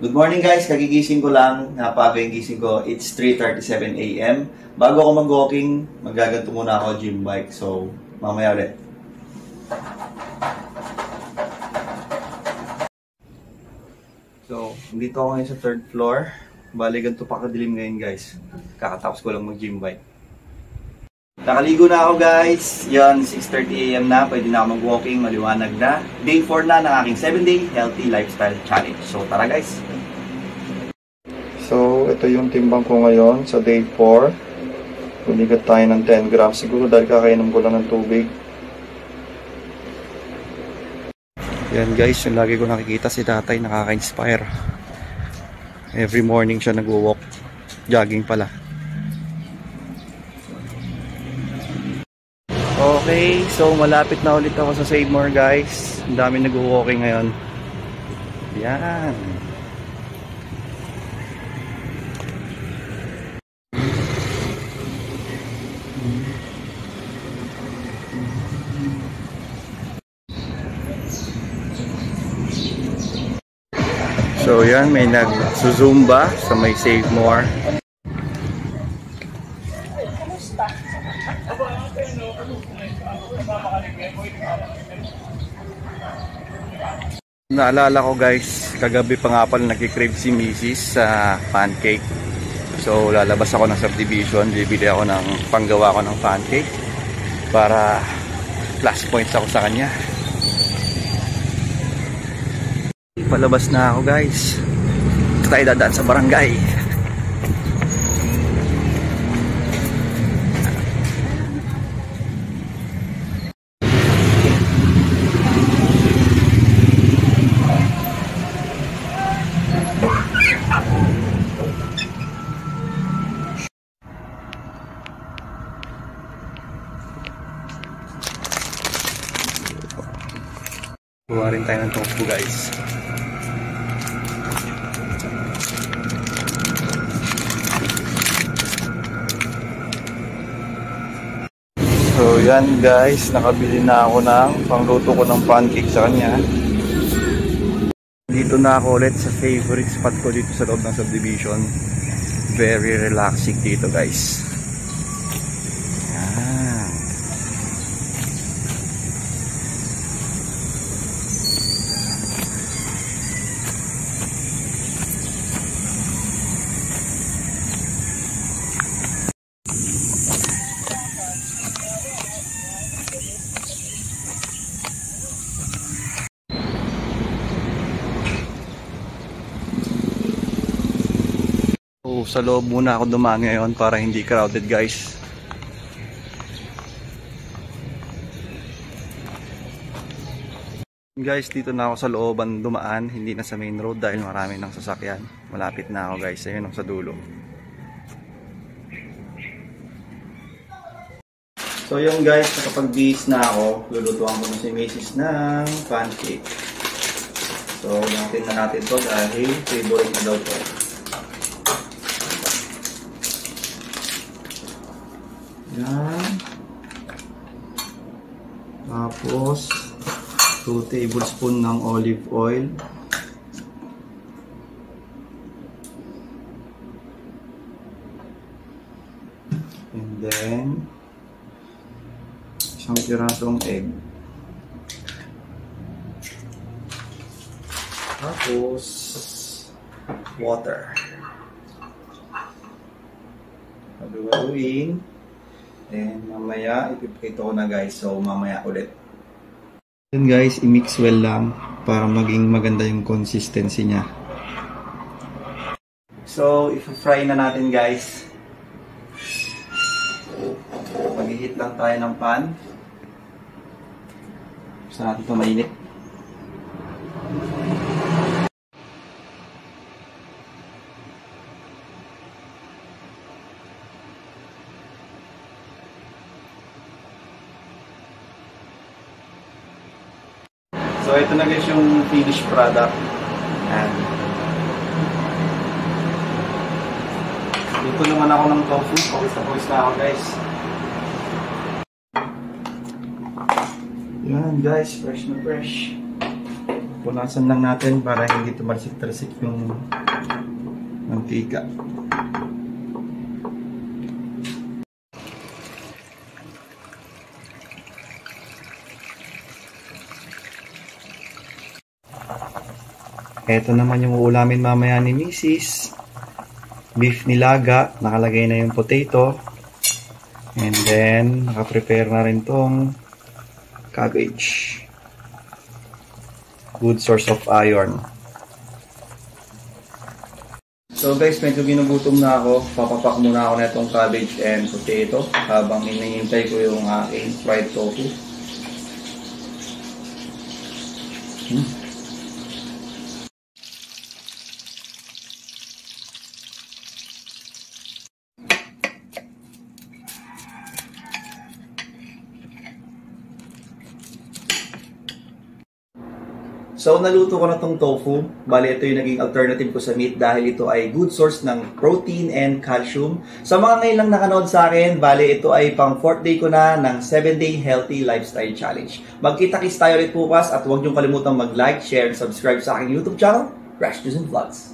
Good morning guys, kagigising ko lang. Napaga yung gising ko. It's 3:37 AM. Bago ako mag-walking, magaganto muna ako gym bike. So, mamaya ulit. So, dito ako ngayon sa 3rd floor. Bali, ganito pa kadilim ngayon guys. Kakatapos ko lang mag-gym bike. Nakaligo na ako guys. Yan, 6:30 AM na. Pwede na ako mag-walking. Maliwanag na. Day 4 na ng aking 7-day healthy lifestyle challenge. So, tara guys. So, ito yung timbang ko ngayon sa day 4. Buligat tayo ng 10 grams. Siguro dahil kakainom ko lang ng tubig. Yan guys, yung lagi ko nakikita si tatay nakaka-inspire. Every morning siya nag-walk. Jogging pala. Okay, so malapit na ulit ako sa Save More guys. Ang dami nag-walking ngayon. Yan. So yan, may nag-zumba sa may Save More. Naalala ko guys, kagabi pa nga pala nagkikrave si Mrs. sa pancake. So lalabas ako ng subdivision, bibili ako ng panggawa ko ng pancake para plus points ako sa kanya. Palabas na ako guys. Ito tayo dadaan sa barangay. Kuha rin tayo ng tofu guys. So yan guys, nakabili na ako ng pangluto ko ng pancake sa kanya. Dito na ako ulit sa favorite spot ko dito sa loob ng subdivision. Very relaxing dito guys. Yan. Sa loob muna ako dumaan ngayon para hindi crowded guys. Guys, dito na ako sa looban dumaan, hindi na sa main road dahil marami ng sasakyan. Malapit na ako guys, ayun sa dulo. So yung guys, nakapag-bihis na ako, lulutuan ko na si Mrs. ng pancake. So natin na natin to dahil favorite na daw to. Yan. Tapos 2 tablespoon ng olive oil. And then isang pirasong egg. Tapos water. Haluin. And mamaya, ipipito ko na guys. So, mamaya ulit. Then guys, i-mix well lang para maging maganda yung consistency niya. So, i-fry na natin guys. Mag-heat lang tayo ng pan. Gusto natin ito mainit. So ito na guys yung finished product. And luto naman ako ng tofu. Pawis na ako guys. Yan guys, fresh na fresh. Punasan lang natin para hindi tumarsik-tarsik yung mantika. Ito naman yung uulamin mamaya ni Mrs. Beef nilaga. Nakalagay na yung potato. And then, nakaprepare na rin tong cabbage. Good source of iron. So guys, medyo ginugutom na ako. Papapak muna ako na itong cabbage and potato habang hinihintay ko yung aking fried tofu. So, naluto ko na tong tofu. Bali, ito yung naging alternative ko sa meat dahil ito ay good source ng protein and calcium. Sa mga ngayon lang nakanood sa akin, bali, ito ay pang 4th day ko na ng 7-day healthy lifestyle challenge. Magkita-kits tayo ulit bukas at huwag niyong kalimutang mag-like, share, and subscribe sa aking YouTube channel, Crash News and Vlogs.